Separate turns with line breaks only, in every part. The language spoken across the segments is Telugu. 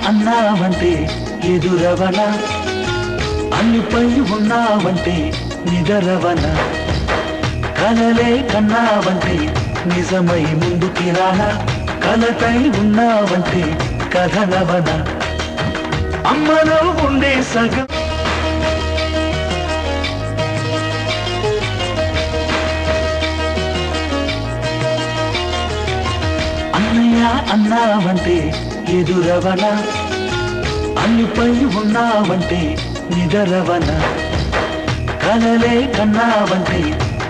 అన్నావంటే ఎదురవన, అన్నిపై ఉన్నావంటే నిదరవన, కలలే కన్నావంటే నిజమై ముందుకి రానా, కలతై ఉన్నావంటే కథనవన, అమ్మలో ఉండే సగం అన్నయ్య అన్నావంటే ఎదురవన, అన్నిపై ఉన్నావంటే నిదరవన, కలలే కన్నావంటే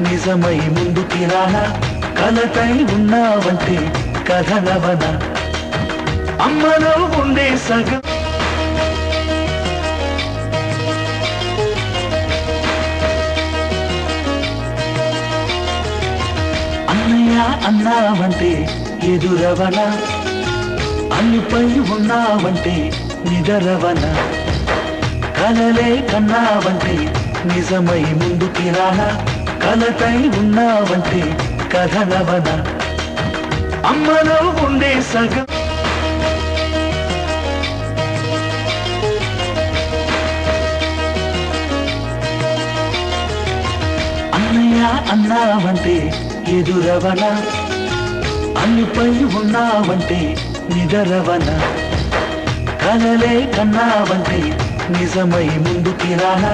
నిజమై ముందుకి రానా, కలతై ఉన్నావంటే కథనవన, అమ్మలో ఉండే సగం అన్నయ్య అన్నావంటే ఎదురవన, అన్నిపై ఉన్నావంటే నిదరవన, కలలే కన్నావంటే నిజమై ముందుకి రానా, కలతై ఉన్నావంటే కథనవన, అమ్మలో ఉండే సగం అన్నయ్య అన్నావంటే ఎదురవన, అన్నిపై ఉన్నావంటే నిదరవన, కలలే కన్నావంటే నిజమై ముందుకి రానా,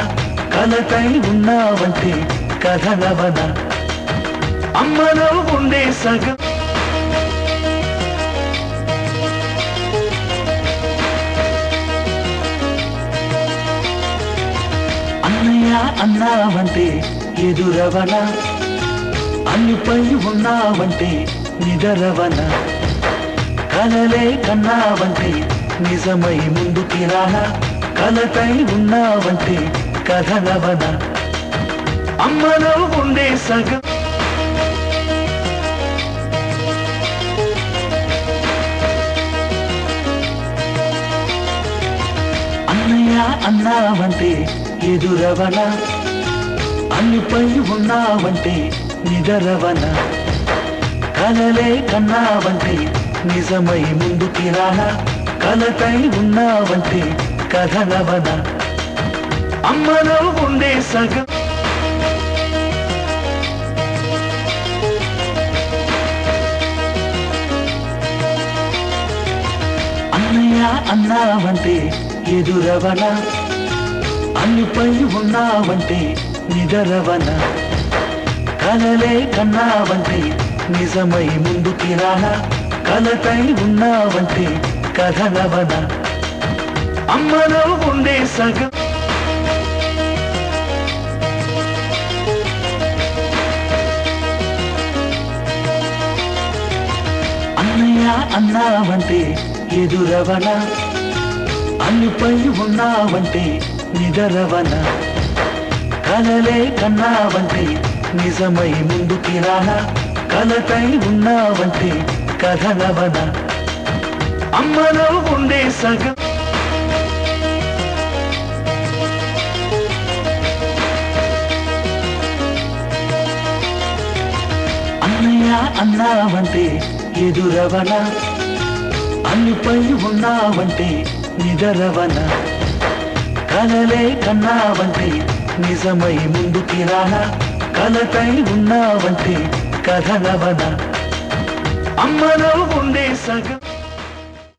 కలతై ఉన్నావంటే కథనవన, అమ్మలో ఉండే సగం అన్నయ్య అన్నావంటే ఎదురవన, అన్నిపై ఉన్నావంటే నిదరవన, కలలే కన్నావంటే నిజమై ముందుకి రానా, కలతై ఉన్నావంటే కథనవన, అమ్మలో ఉండే సగం అన్నయ్య అన్నావంటే ఎదురవన, అన్నిపై ఉన్నావంటే నిదరవన, కలలే కన్నావంటే నిజమై ముందుకి రానా, కలతై ఉన్నావంటే కథనవన, అమ్మలో ఉండే సగం అన్నయ్య అన్నావంటే ఎదురవన, అన్నిపై ఉన్నావంటే నిదరవన, కలలే కన్నావంటే నిజమై ముందుకి రానా, కలతై ఉన్నావంటే కథనవన, అమ్మలో ఉండే సగం అన్నయ్య అన్నావంటే ఎదురవన, అన్నిపై ఉన్నావంటే నిదరవన, కలలే కన్నావంటే నిజమై ముందుకి రానా, కలతై ఉన్నావంటే కథనవన, అమ్మలో ఉండే సగం అన్నయ్య అన్నావంటే ఎదురవన, అన్నిపై ఉన్నావంటే నిదరవన, కలలే కన్నావంటే నిజమై ముందుకి రానా, కలతై ఉన్నావంటే కథనవన, అమ్మలో ఉండే సగం